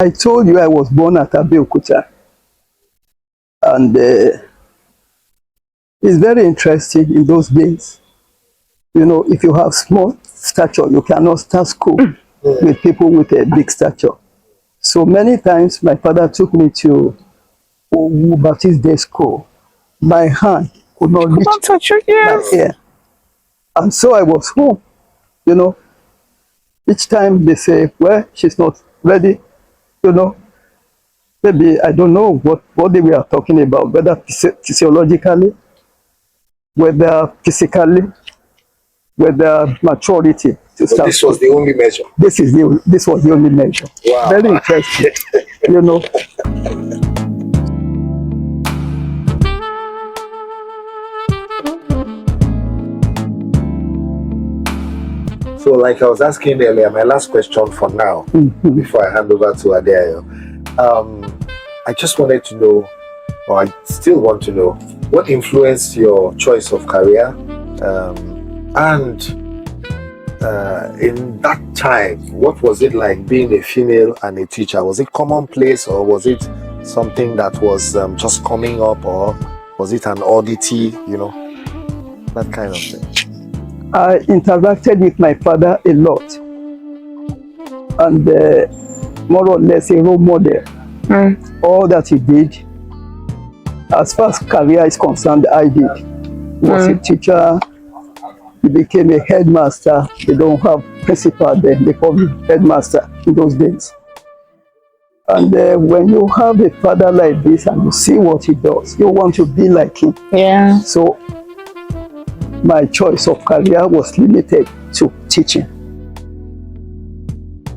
I told you I was born at Abeokuta, and it's very interesting in those days. You know, if you have small stature, you cannot start school with people with a big stature. So many times my father took me to Baptist Day School. My hand could not reach my ear. And so I was home, you know. Each time they say, well, she's not ready, you know. Maybe, I don't know what they were talking about, whether physiologically, whether physically, whether maturity. So this was the only measure? This was the only measure. Wow. Very interesting, you know. So like I was asking earlier, my last question for now, before I hand over to Adeayo, I just wanted to know, or I still want to know, what influenced your choice of career? And in that time, what was it like being a female and a teacher? Was it commonplace, or was it something that was just coming up, or was it an oddity, you know, that kind of thing? I interacted with my father a lot, and more or less a role model. All that he did, as far as career is concerned, I did. He was a teacher. He became a headmaster. They don't have principal then, they call him headmaster in those days. And when you have a father like this and you see what he does, you want to be like him. Yeah. So my choice of career was limited to teaching.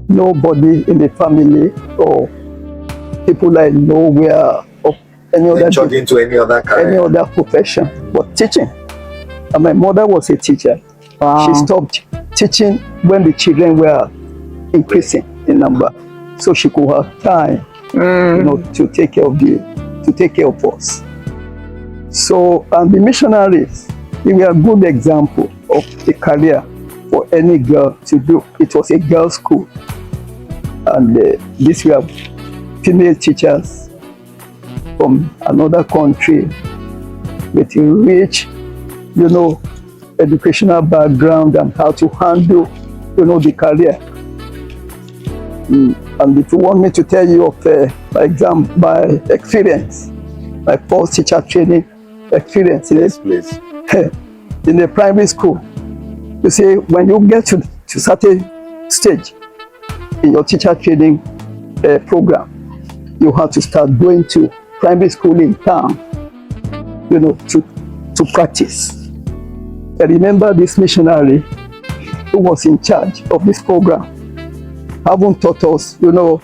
Nobody in the family or people I know were of any other into any other career, any other profession, but teaching. And my mother was a teacher. Wow. She stopped teaching when the children were increasing in number, so she could have time, you know, to take care of us. So, and the missionaries, they were a good example of a career for any girl to do. It was a girls' school, and these were female teachers from another country with a rich, you know, educational background and how to handle, you know, the career. And if you want me to tell you of my experience, my first teacher training experience, yes, please. In the primary school, you see, when you get to certain stage in your teacher training program, you have to start going to primary school in town, you know, to practice. I remember this missionary who was in charge of this program having taught us, you know,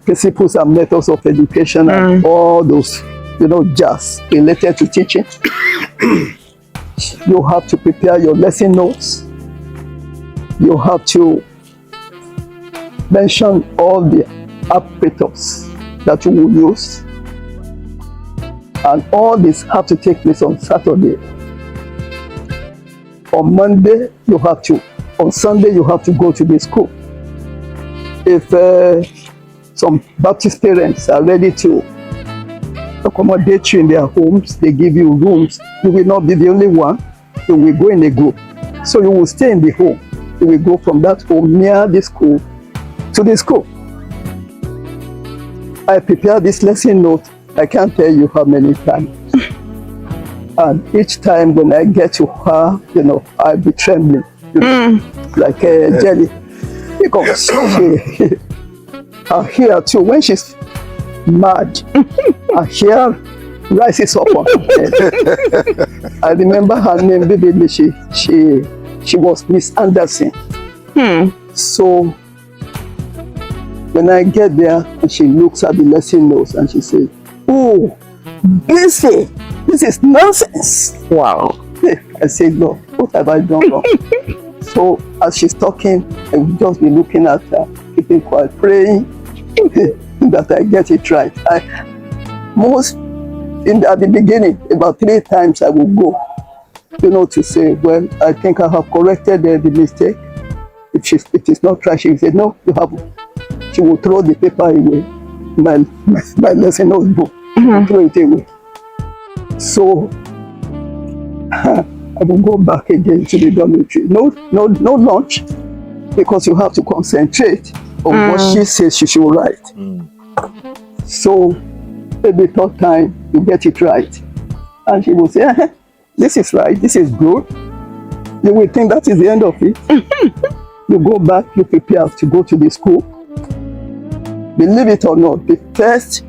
principles and methods of education and all those, you know, jazz related to teaching. You have to prepare your lesson notes. You have to mention all the apparatus that you will use. And all this have to take place on Saturday. On Monday, on Sunday, you have to go to the school. If some Baptist parents are ready to accommodate you in their homes, they give you rooms, you will not be the only one. You will go in a group. So you will stay in the home. You will go from that home near the school to the school. I prepare this lesson note, I can't tell you how many times. And each time when I get to her, you know, I'll be trembling, you know, like a jelly. Because her hair too, when she's mad, her hair rises up on her head. I remember her name vividly. She was Miss Anderson. So when I get there and she looks at the lesson notes and she says, "Oh, this is nonsense." Wow. I said, "No, what have I done wrong?" So as she's talking, I will just be looking at her, keeping quiet, praying that I get it right. At the beginning, about 3 times I will go, you know, to say, well, I think I have corrected the mistake. If it is not right, she will say, no, you haven't. she will throw the paper away, my lesson notebook, throw it away. So I will go back again to the dormitory. No lunch, because you have to concentrate on what she says she should write. So maybe third time you get it right, and she will say, this is right, this is good. You will think that is the end of it. You go back, you prepare to go to the school. Believe it or not, the first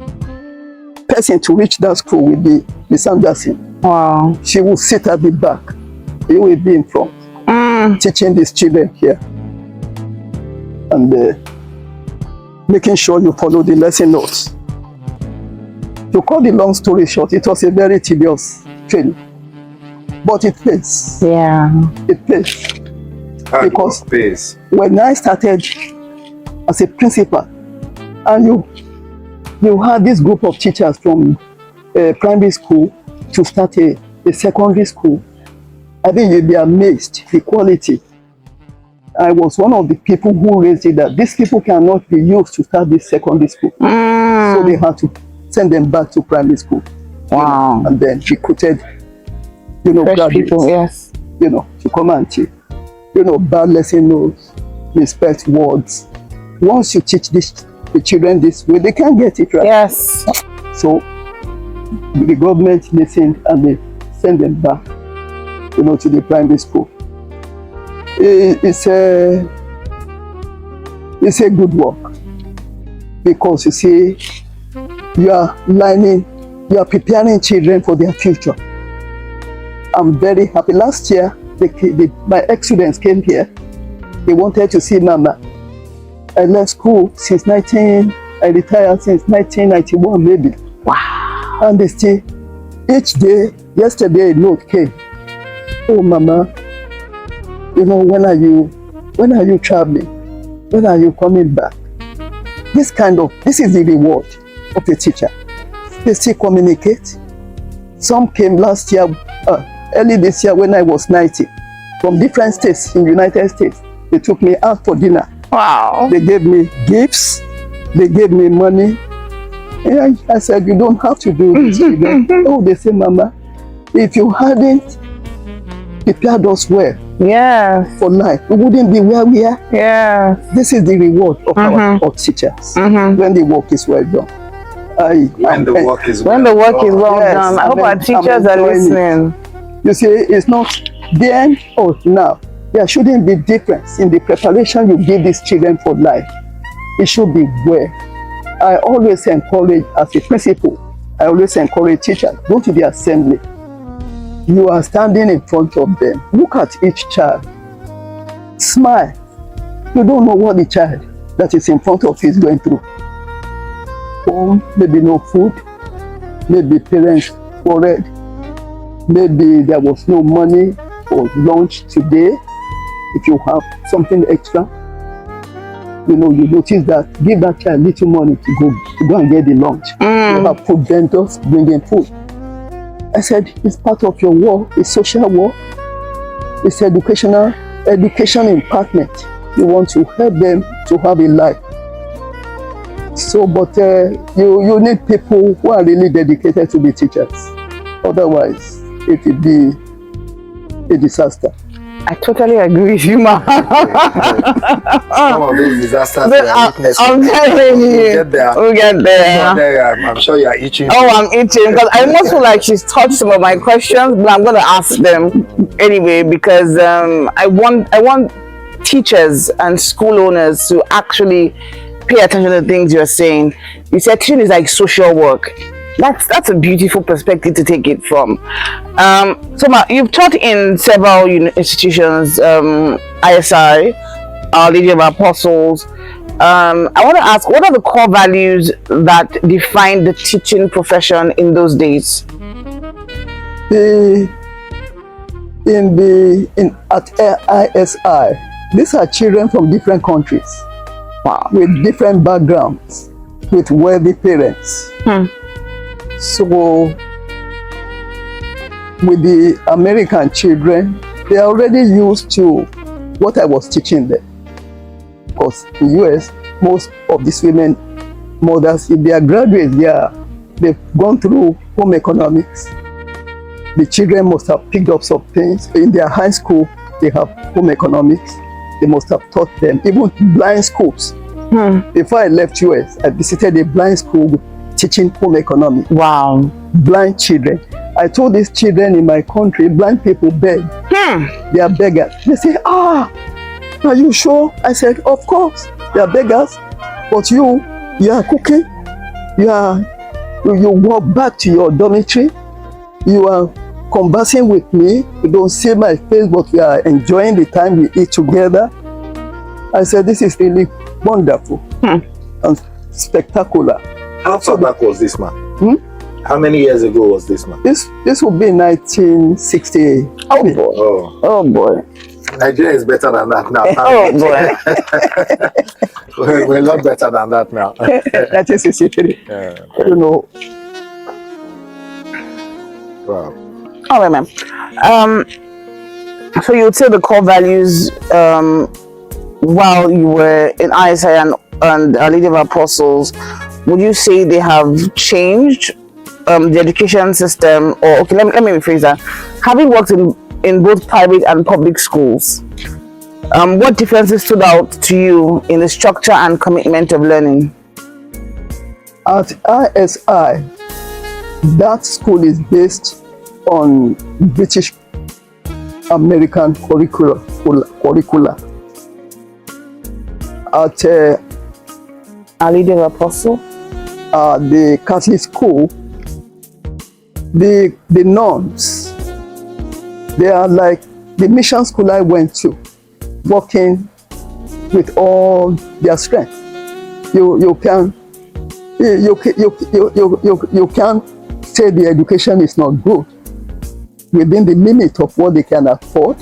person to reach that school will be Miss Anderson. Wow. She will sit at the back. You will be in front, teaching these children here. And making sure you follow the lesson notes. To cut the long story short, it was a very tedious training. But it pays. Yeah. It pays. Because pays. When I started as a principal, and you had this group of teachers from primary school to start a secondary school, I think you'll be amazed the quality. I was one of the people who raised it that these people cannot be used to start this secondary school. So they had to send them back to primary school. Wow. And then recruited, Fresh graduates, people, yes. to come and teach. Bad lesson notes, respect words. Once you teach the children this way, they can't get it right. Yes. So the government listened and they sent them back, to the primary school. It's a good work, because you see, you are preparing children for their future. I'm very happy. Last year, my ex-students came here. They wanted to see Mama. I left school I retired since 1991 maybe. Wow. And they still, each day, yesterday a note came. Oh Mama, when are you traveling? When are you coming back? This is the reward of a teacher. They still communicate. Some came last year, early this year when I was 90, from different states in the United States. They took me out for dinner. Wow. They gave me gifts. They gave me money. And I said, you don't have to do this. Oh, they say, Mama, if you hadn't prepared us well for life, we wouldn't be where we are. Yeah. This is the reward of our teachers when the work is well done. When the work is well done. I hope our teachers are listening. You see, it's not then or now. There shouldn't be difference in the preparation you give these children for life. It should be well. I always encourage, as a principal, I always encourage teachers, go to the assembly. You are standing in front of them. Look at each child. Smile. You don't know what the child that is in front of you is going through. Home, maybe no food, maybe parents worried, maybe there was no money for lunch today. If you have something extra, you notice that, give that child little money to go and get the lunch. You have food vendors bringing food. I said, it's part of your work, it's social work, it's education impartment. You want to help them to have a life. So, but you need people who are really dedicated to be teachers. Otherwise, it will be a disaster. I totally agree with you, ma. Some of those disasters I'm telling you. We'll get there. I'm sure you are itching. Oh, I'm itching because I almost feel like she's touched some of my questions, but I'm going to ask them anyway because I want teachers and school owners to actually pay attention to the things you're saying. You said teaching is like social work. That's a beautiful perspective to take it from. So you've taught in several institutions, ISI, Our Lady of Apostles. I want to ask, what are the core values that define the teaching profession in those days? At ISI, these are children from different countries, with different backgrounds, with wealthy parents. So, with the American children, they are already used to what I was teaching them. Because in the US, most of these women mothers, if they are graduates, they've gone through home economics. The children must have picked up some things. In their high school, they have home economics. They must have taught them, even blind schools. Before I left US, I visited a blind school teaching home economics. Wow. Blind children. I told these children in my country, blind people beg. They are beggars. They say, are you sure? I said, of course, they are beggars. But you are cooking. You walk back to your dormitory. You are conversing with me. You don't see my face, but we are enjoying the time we eat together. I said, this is really wonderful and spectacular. How far back was this, man? How many years ago was this, man? This would be 1960. Oh boy. Oh boy. Nigeria is better than that now. Oh boy. We're a lot better than that now. 1963. Yeah. I don't know. Wow. All right, ma'am. So you would say the core values while you were in ISI and Lady of Apostles, would you say they have changed the education system? Or okay, let me rephrase that. Having worked in both private and public schools, what differences stood out to you in the structure and commitment of learning? At ISI, that school is based on British American curricula. At Our Lady of Apostle, the Catholic school, the nuns, they are like the mission school I went to, working with all their strength. You can't say the education is not good. Within the limit of what they can afford,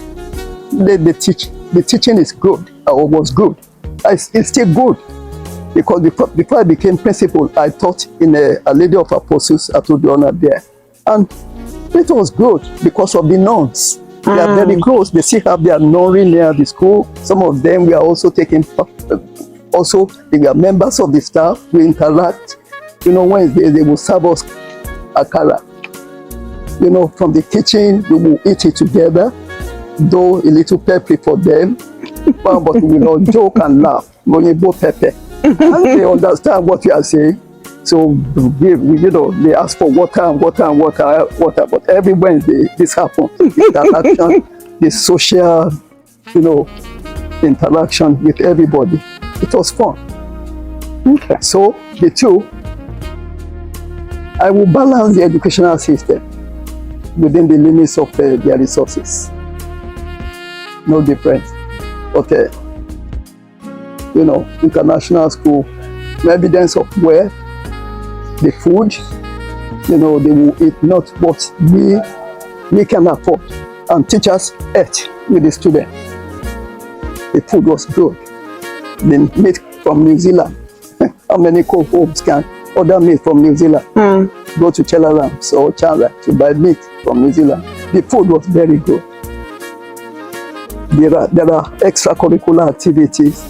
the teaching is good, or was good. It's still good, because before I became principal, I taught in a Lady of Apostles at Udona there, and it was good because of the nuns. They are very close. They still have their nunnery near the school. Some of them we are also taking. Also, they are members of the staff. We interact. Wednesday they will serve us akara. From the kitchen, we will eat it together, though a little peppery for them, but we will joke and laugh. Pepper. And they understand what we are saying. So they ask for water and water and water. But every Wednesday this happens. Interaction, the social, interaction with everybody. It was fun. Okay. So the two, I will balance the educational system within the limits of their resources. No difference. Okay. International school, no evidence of where the food, they will eat not what we can afford. And teachers ate with the students. The food was good. The meat from New Zealand. How many co-homes can order meat from New Zealand? Go to Chelalams or Chandler to buy meat from New Zealand. The food was very good. There are extracurricular activities.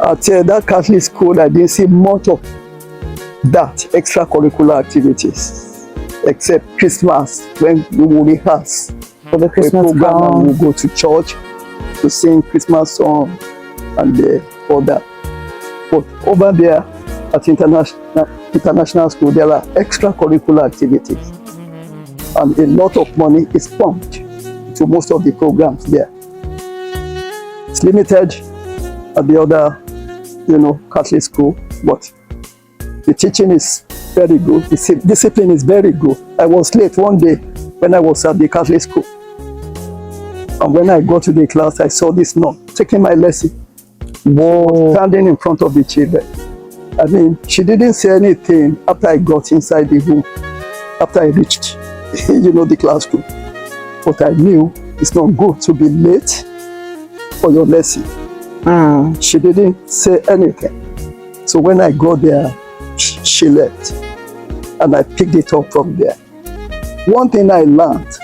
At that Catholic school, I didn't see much of that extracurricular activities, except Christmas, when we will rehearse for the Christmas program and we'll go to church to sing Christmas song and all that. But over there at international school, there are extracurricular activities, and a lot of money is pumped to most of the programs there. It's limited at the other, Catholic school, but the teaching is very good. The discipline is very good. I was late one day when I was at the Catholic school, and when I got to the class, I saw this nun taking my lesson. Whoa. Standing in front of the children. I mean, she didn't say anything after I got inside the room, after I reached, the classroom. But I knew it's not good to be late for your lesson. She didn't say anything. So when I got there, she left, and I picked it up from there. One thing I learned,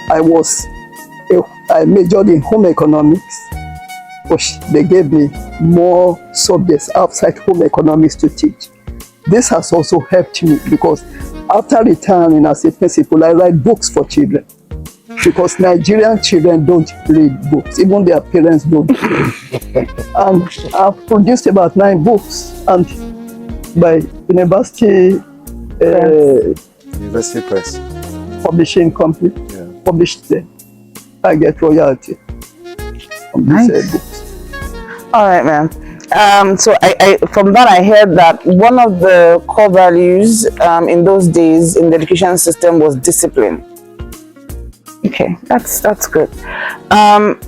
I majored in home economics, they gave me more subjects outside home economics to teach. This has also helped me because after retiring as a principal, I write books for children. Because Nigerian children don't read books, even their parents don't. And I've produced about 9 books, and by university Press publishing company, published them. I get royalty from these books. All right, ma'am. So I from that I heard that one of the core values in those days in the education system was discipline. Okay, that's good.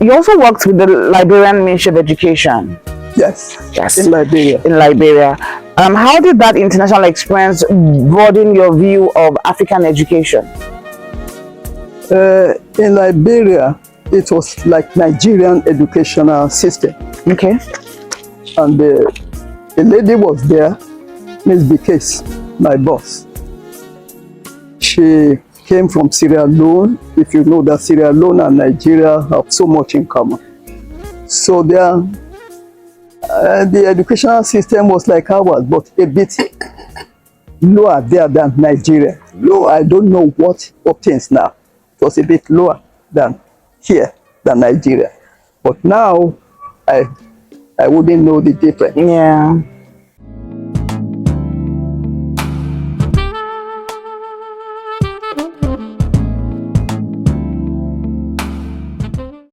You also worked with the Liberian Ministry of Education. Yes. Yes. In Liberia. In Liberia. How did that international experience broaden your view of African education? In Liberia, it was like Nigerian educational system. Okay. And a lady was there, Miss Bikes, my boss. She came from Sierra Leone. If you know that Sierra Leone and Nigeria have so much in common. So there, the educational system was like ours, but a bit lower there than Nigeria. Low, I don't know what obtains now. It was a bit lower than here, than Nigeria. But now, I wouldn't know the difference. Yeah.